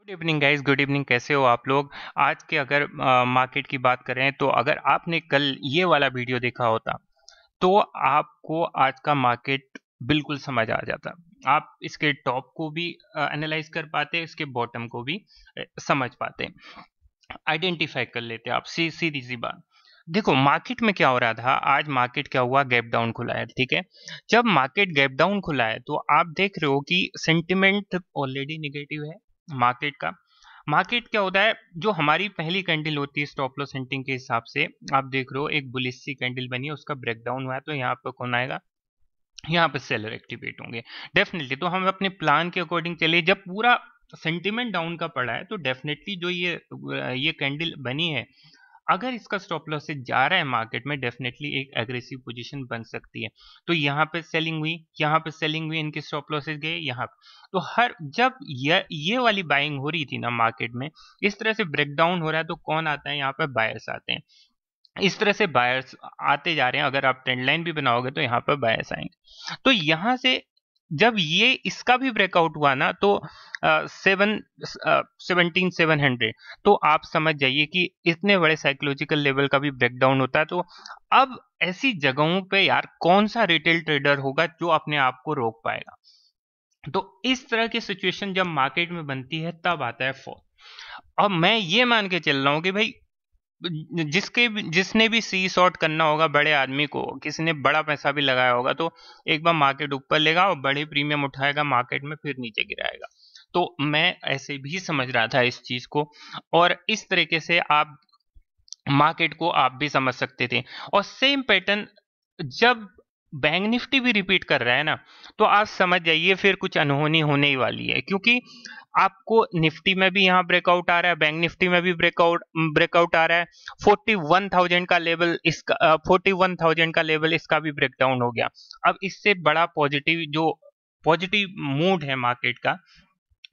Good evening guys, good evening. कैसे हो आप लोग? आज के अगर मार्केट की बात करें तो अगर आपने कल ये वाला वीडियो देखा होता तो आपको आज का मार्केट बिल्कुल समझ आ जाता। आप इसके टॉप को भी एनालाइज कर पाते, इसके बॉटम को भी समझ पाते, आइडेंटिफाई कर लेते। आप सीधी सी बात देखो, मार्केट में क्या हो रहा था। आज मार्केट क्या हुआ, गैप डाउन खुला है, ठीक है। जब मार्केट गैप डाउन खुला है तो आप देख रहे हो कि सेंटिमेंट ऑलरेडी नेगेटिव है मार्केट का। मार्केट क्या होता है, जो हमारी पहली कैंडल होती है स्टॉप लॉस सेंटिंग के हिसाब से, आप देख रहे हो एक बुलिश सी कैंडल बनी है, उसका ब्रेकडाउन हुआ है, तो यहाँ पर कौन आएगा? यहाँ पे सेलर एक्टिवेट होंगे डेफिनेटली। तो हम अपने प्लान के अकॉर्डिंग चले। जब पूरा सेंटिमेंट डाउन का पड़ा है तो डेफिनेटली जो ये कैंडल बनी है, अगर इसका स्टॉप लॉस से जा रहा है मार्केट में, डेफिनेटली एक एग्रेसिव पोजीशन बन सकती है। तो यहाँ पे सेलिंग हुई, यहाँ पे सेलिंग हुई, इनके स्टॉप लॉसेस गए यहाँ पे। तो हर जब ये वाली बाइंग हो रही थी ना मार्केट में, इस तरह से ब्रेकडाउन हो रहा है, तो कौन आता है यहाँ पे? बायर्स आते हैं। इस तरह से बायर्स आते जा रहे हैं। अगर आप ट्रेंड लाइन भी बनाओगे तो यहाँ पर बायर्स आएंगे। तो यहाँ से जब ये इसका भी ब्रेकआउट हुआ ना, तो 17,700, तो आप समझ जाइए कि इतने बड़े साइकोलॉजिकल लेवल का भी ब्रेकडाउन होता है। तो अब ऐसी जगहों पे यार कौन सा रिटेल ट्रेडर होगा जो अपने आप को रोक पाएगा? तो इस तरह की सिचुएशन जब मार्केट में बनती है तब आता है फॉल। अब मैं ये मान के चल रहा हूँ कि भाई जिसने भी सी शॉर्ट करना होगा, बड़े आदमी को, किसी ने बड़ा पैसा भी लगाया होगा, तो एक बार मार्केट ऊपर लेगा और बड़े प्रीमियम उठाएगा मार्केट में, फिर नीचे गिराएगा। तो मैं ऐसे भी समझ रहा था इस चीज को, और इस तरीके से आप मार्केट को आप भी समझ सकते थे। और सेम पैटर्न जब बैंक निफ्टी भी रिपीट कर रहा है ना, तो आप समझ जाइए फिर कुछ अनहोनी होने ही वाली है। क्योंकि आपको निफ्टी में भी यहाँ ब्रेकआउट आ रहा है, बैंक निफ्टी में भी ब्रेकआउट आ रहा है। 41,000 का लेवल इसका, 41,000 का लेवल इसका भी ब्रेकडाउन हो गया। अब इससे बड़ा पॉजिटिव मूड है मार्केट का,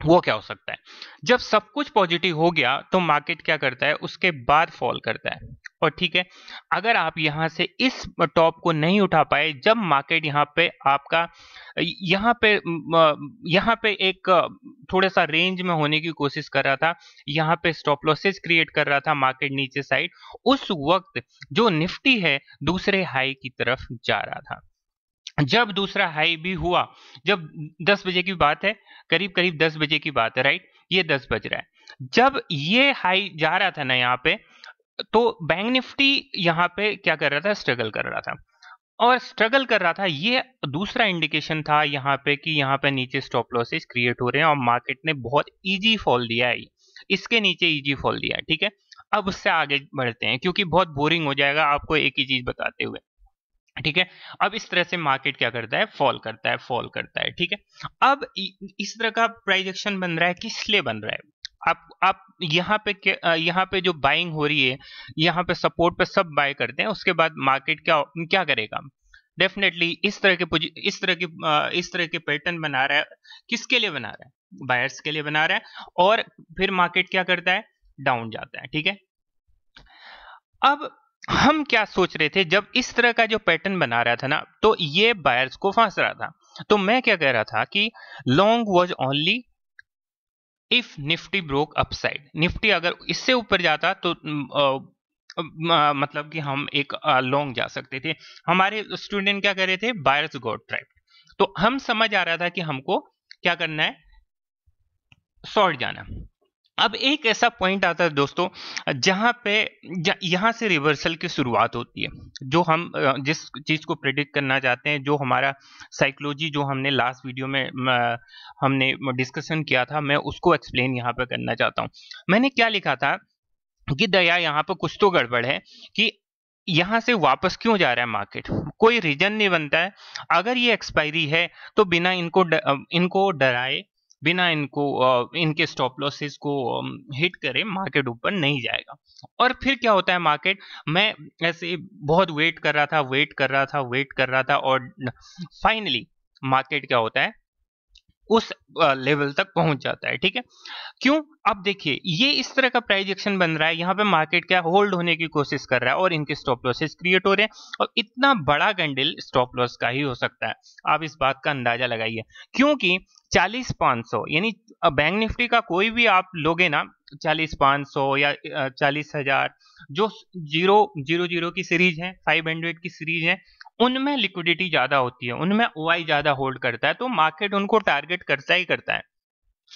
वो क्या हो सकता है? जब सब कुछ पॉजिटिव हो गया तो मार्केट क्या करता है? उसके बाद फॉल करता है। और ठीक है, अगर आप यहां से इस टॉप को नहीं उठा पाए, जब मार्केट यहाँ पे आपका यहाँ पे एक थोड़ा सा रेंज में होने की कोशिश कर रहा था, यहाँ पे स्टॉप लॉसेस क्रिएट कर रहा था मार्केट नीचे साइड, उस वक्त जो निफ्टी है दूसरे हाई की तरफ जा रहा था। जब दूसरा हाई भी हुआ, जब 10 बजे की बात है, करीब करीब 10 बजे की बात है, राइट, ये 10 बज रहा है, जब ये हाई जा रहा था ना यहाँ पे, तो बैंक निफ्टी यहाँ पे क्या कर रहा था? स्ट्रगल कर रहा था। और स्ट्रगल कर रहा था, ये दूसरा इंडिकेशन था यहाँ पे कि यहाँ पे नीचे स्टॉप लॉसेस क्रिएट हो रहे हैं और मार्केट ने बहुत इजी फॉल दिया है, इसके नीचे इजी फॉल दिया है, ठीक है। अब उससे आगे बढ़ते हैं क्योंकि बहुत बोरिंग हो जाएगा आपको एक ही चीज बताते हुए, ठीक है। अब इस तरह से मार्केट क्या करता है? फॉल करता है, फॉल करता है, ठीक है। अब इस तरह का प्राइस एक्शन बन रहा है, किस लिए बन रहा है? आप यहाँ पे जो बाइंग हो रही है, यहाँ पे सपोर्ट पे सब बाय करते हैं, उसके बाद मार्केट क्या क्या करेगा? डेफिनेटली इस तरह के पैटर्न बना रहा है। किसके लिए बना रहा है? बायर्स के लिए बना रहा है। और फिर मार्केट क्या करता है? डाउन जाता है, ठीक है। अब हम क्या सोच रहे थे जब इस तरह का जो पैटर्न बना रहा था ना, तो ये बायर्स को फंस रहा था। तो मैं क्या कह रहा था कि long was only if Nifty broke upside. Nifty अगर इससे ऊपर जाता तो मतलब कि हम एक लॉन्ग जा सकते थे। हमारे स्टूडेंट क्या कह रहे थे? Buyers got trapped. तो हम समझ आ रहा था कि हमको क्या करना है? शॉर्ट जाना। अब एक ऐसा पॉइंट आता है दोस्तों, जहां पे यहां से रिवर्सल की शुरुआत होती है। जो हम जिस चीज को प्रेडिक्ट करना चाहते हैं, जो हमारा साइकोलॉजी, जो हमने लास्ट वीडियो में हमने डिस्कशन किया था, मैं उसको एक्सप्लेन यहाँ पे करना चाहता हूँ। मैंने क्या लिखा था कि दया यहाँ पे कुछ तो गड़बड़ है कि यहां से वापस क्यों जा रहा है मार्केट? कोई रीजन नहीं बनता है। अगर ये एक्सपायरी है तो बिना इनको डराए, बिना इनके स्टॉप लॉसेस को हिट करे, मार्केट ऊपर नहीं जाएगा। और फिर क्या होता है मार्केट? मैं ऐसे बहुत वेट कर रहा था और फाइनली मार्केट क्या होता है? उस लेवल तक पहुंच जाता है। ठीक है, क्यों? अब देखिए ये इस तरह का प्राइस एक्शन बन रहा है, यहाँ पे मार्केट क्या होल्ड होने की कोशिश कर रहा है और इनके स्टॉप लॉसेस क्रिएट हो रहे हैं, और इतना बड़ा कैंडल स्टॉप लॉस का ही हो सकता है। आप इस बात का अंदाजा लगाइए, क्योंकि 40,500 यानी बैंक निफ्टी का कोई भी आप लोगे ना, 40,500 या 40,000, जो 000 की सीरीज है, 500 की सीरीज है, उनमें लिक्विडिटी ज्यादा होती है, उनमें ओआई ज्यादा होल्ड करता है, तो मार्केट उनको टारगेट करता ही करता है।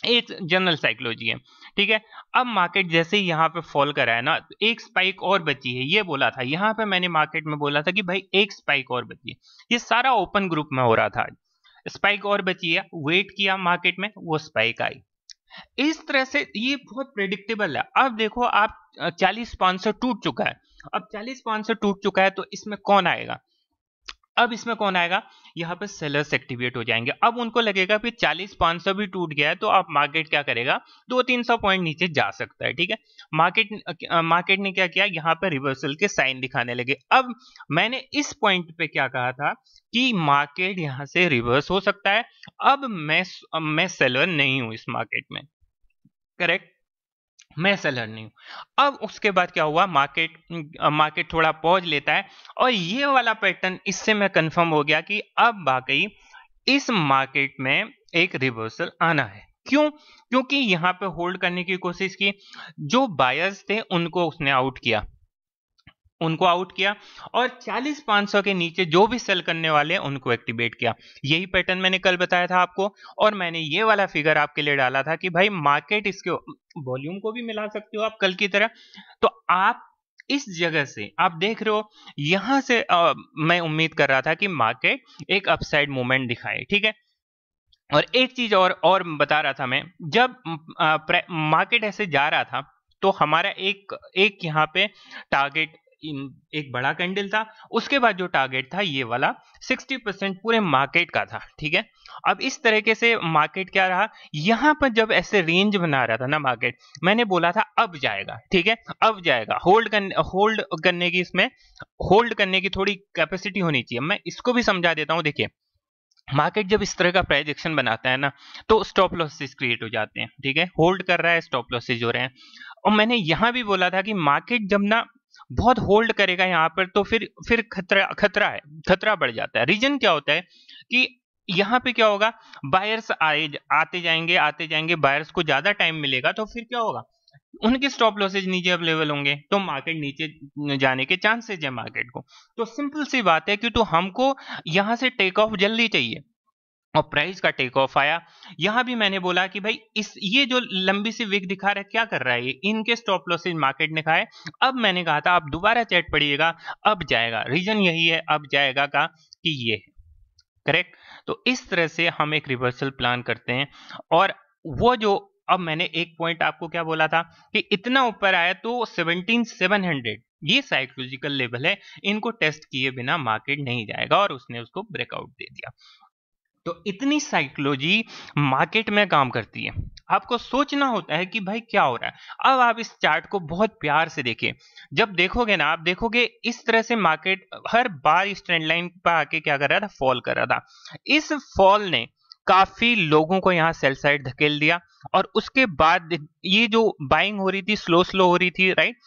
एक जनरल साइकोलॉजी है। ठीक है, अब मार्केट जैसे ही यहाँ पे फॉल करा है ना, एक स्पाइक और बची है, ये बोला था यहाँ पे मैंने मार्केट में बोला था कि भाई एक स्पाइक और बची है, ये सारा ओपन ग्रुप में हो रहा था, स्पाइक और बची है, वेट किया मार्केट में, वो स्पाइक आई। इस तरह से ये बहुत प्रेडिक्टेबल है। अब देखो आप 40,500 टूट चुका है, अब 40,500 टूट चुका है, तो इसमें कौन आएगा? अब इसमें कौन आएगा? यहाँ पे सेलर्स एक्टिवेट हो जाएंगे। अब उनको लगेगा कि 40,500 भी टूट गया है, तो अब मार्केट क्या करेगा? 200-300 पॉइंट नीचे जा सकता है। ठीक है, मार्केट ने क्या किया? यहाँ पे रिवर्सल के साइन दिखाने लगे। अब मैंने इस पॉइंट पे क्या कहा था कि मार्केट यहाँ से रिवर्स हो सकता है। अब मैं सेलर नहीं हूं इस मार्केट में, करेक्ट, मैं सेलर नहीं हूं। अब उसके बाद क्या हुआ? मार्केट थोड़ा पॉज लेता है, और ये वाला पैटर्न, इससे मैं कंफर्म हो गया कि अब वाकई इस मार्केट में एक रिवर्सल आना है। क्यों? क्योंकि यहाँ पे होल्ड करने की कोशिश की, जो बायर्स थे उनको उसने आउट किया, और 40,500 के नीचे जो भी सेल करने वाले हैं उनको एक्टिवेट किया। यही पैटर्न मैंने कल बताया था आपको, और मैंने ये वाला फिगर आपके लिए डाला था कि भाई मार्केट इसके वॉल्यूम को भी मिला सकते हो आप कल की तरह। तो आप इस जगह से आप देख रहे हो, यहां से मैं उम्मीद कर रहा था कि मार्केट एक अपसाइड मूवमेंट दिखाए। ठीक है, और एक चीज और बता रहा था मैं, जब मार्केट ऐसे जा रहा था, तो हमारा एक यहाँ पे टारगेट, एक बड़ा कैंडल था, उसके बाद जो टारगेट था ये वाला 60% पूरे मार्केट का था। ठीक है, अब इस तरीके से मार्केट क्या रहा, यहां पर जब ऐसे रेंज बना रहा था ना मार्केट, मैंने बोला था अब जाएगा। ठीक है, अब जाएगा, होल्ड करने की थोड़ी कैपेसिटी होनी चाहिए। मैं इसको भी समझा देता हूं। देखिए, मार्केट जब इस तरह का प्राइस एक्शन बनाता है ना, तो स्टॉप लॉसेस क्रिएट हो जाते हैं। ठीक है, होल्ड कर रहा है, स्टॉप लॉसेस हो रहे हैं। और मैंने यहां भी बोला था कि मार्केट जब ना बहुत होल्ड करेगा यहाँ पर, तो फिर खतरा बढ़ जाता है। रीजन क्या होता है कि यहाँ पे क्या होगा, बायर्स आते जाएंगे, बायर्स को ज्यादा टाइम मिलेगा, तो फिर क्या होगा, उनके स्टॉप लॉसेज नीचे अवेलेबल होंगे, तो मार्केट नीचे जाने के चांसेस है मार्केट को। तो सिंपल सी बात है कि तो हमको यहां से टेक ऑफ जल्दी चाहिए, और प्राइस का टेक ऑफ आया। यहां भी मैंने बोला कि भाई ये जो लंबी सी विक दिखा रहा है, क्या कर रहा है ये, इनके स्टॉप लॉसेज मार्केट ने खाए। अब मैंने कहा था आप दोबारा चैट पढ़िएगा, अब जाएगा, रीजन यही है अब जाएगा का, कि ये है, करेक्ट। तो इस तरह से हम एक रिवर्सल प्लान करते हैं। और वो जो, अब मैंने एक पॉइंट आपको क्या बोला था कि इतना ऊपर आया तो 17,700 ये साइकोलॉजिकल लेवल है, इनको टेस्ट किए बिना मार्केट नहीं जाएगा, और उसने उसको ब्रेकआउट दे दिया। तो इतनी साइकोलॉजी मार्केट में काम करती है। आपको सोचना होता है कि भाई क्या हो रहा है। अब आप इस चार्ट को बहुत प्यार से देखिए, जब देखोगे ना, आप देखोगे इस तरह से मार्केट हर बार इस ट्रेंड लाइन पर आके क्या कर रहा था, फॉल कर रहा था। इस फॉल ने काफी लोगों को यहाँ सेल साइड धकेल दिया, और उसके बाद ये जो बाइंग हो रही थी, स्लो स्लो हो रही थी, राइट,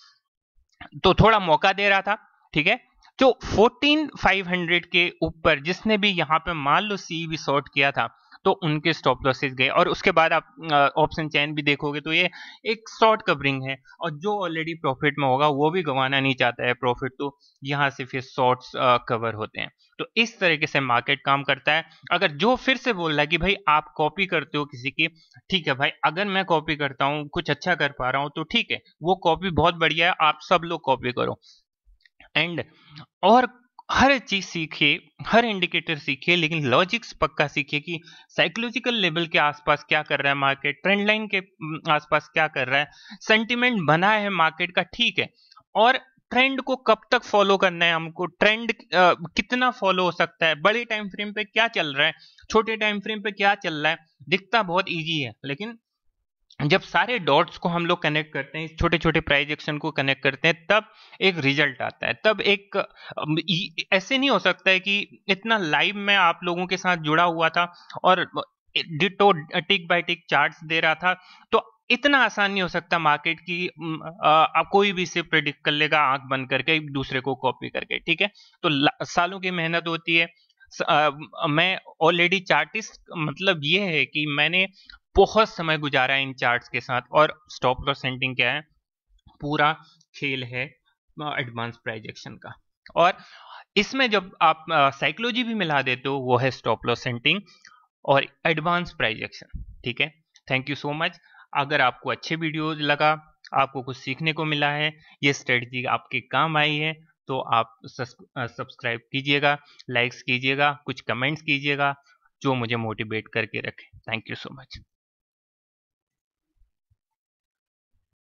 तो थोड़ा मौका दे रहा था। ठीक है, जो 14,500 के ऊपर जिसने भी यहाँ पे मान लो सी भी शॉर्ट किया था, तो उनके स्टॉप लॉसेस गए। और उसके बाद आप ऑप्शन चेन भी देखोगे तो ये एक शॉर्ट कवरिंग है, और जो ऑलरेडी प्रॉफिट में होगा वो भी गंवाना नहीं चाहता है प्रॉफिट, तो यहाँ से फिर शॉर्ट्स कवर होते हैं। तो इस तरीके से मार्केट काम करता है। अगर जो फिर से बोल रहा है कि भाई आप कॉपी करते हो किसी की, ठीक है भाई, अगर मैं कॉपी करता हूँ, कुछ अच्छा कर पा रहा हूँ, तो ठीक है, वो कॉपी बहुत बढ़िया है, आप सब लोग कॉपी करो। एंड और हर चीज सीखिए, हर इंडिकेटर सीखिए, लेकिन लॉजिक्स पक्का सीखिए कि साइकोलॉजिकल लेवल के आसपास क्या कर रहा है मार्केट, ट्रेंड लाइन के आसपास क्या कर रहा है, सेंटिमेंट बना है मार्केट का, ठीक है, और ट्रेंड को कब तक फॉलो करना है हमको, ट्रेंड कितना फॉलो हो सकता है, बड़े टाइम फ्रेम पे क्या चल रहा है, छोटे टाइम फ्रेम पे क्या चल रहा है, दिखता बहुत इजी है, लेकिन जब सारे डॉट्स को हम लोग कनेक्ट करते हैं, छोटे छोटे प्राइस एक्शन को कनेक्ट करते हैं, तब एक रिजल्ट आता है। तब एक ऐसे नहीं हो सकता है कि इतना लाइव में आप लोगों के साथ जुड़ा हुआ था और डिटो टिक बाय टिक चार्ट्स दे रहा था, तो इतना आसान नहीं हो सकता मार्केट की आप कोई भी इसे प्रिडिक्ट कर लेगा आंख बंद करके एक दूसरे को कॉपी करके, ठीक है। तो सालों की मेहनत होती है। मैं ऑलरेडी चार्टिस्ट, मतलब ये है कि मैंने बहुत समय गुजारा है इन चार्ट्स के साथ। और स्टॉप लॉस सेटिंग क्या है, पूरा खेल है एडवांस प्राइजेक्शन का। और इसमें जब आप साइकोलॉजी भी मिला देते हो, वो है स्टॉप लॉस सेटिंग और एडवांस प्राइजेक्शन, ठीक है। Thank you so much. अगर आपको अच्छे वीडियो लगा, आपको कुछ सीखने को मिला है, ये स्ट्रेटजी आपके काम आई है, तो आप सब्सक्राइब कीजिएगा, लाइक्स कीजिएगा, कुछ कमेंट्स कीजिएगा जो मुझे मोटिवेट करके रखे। Thank you so much.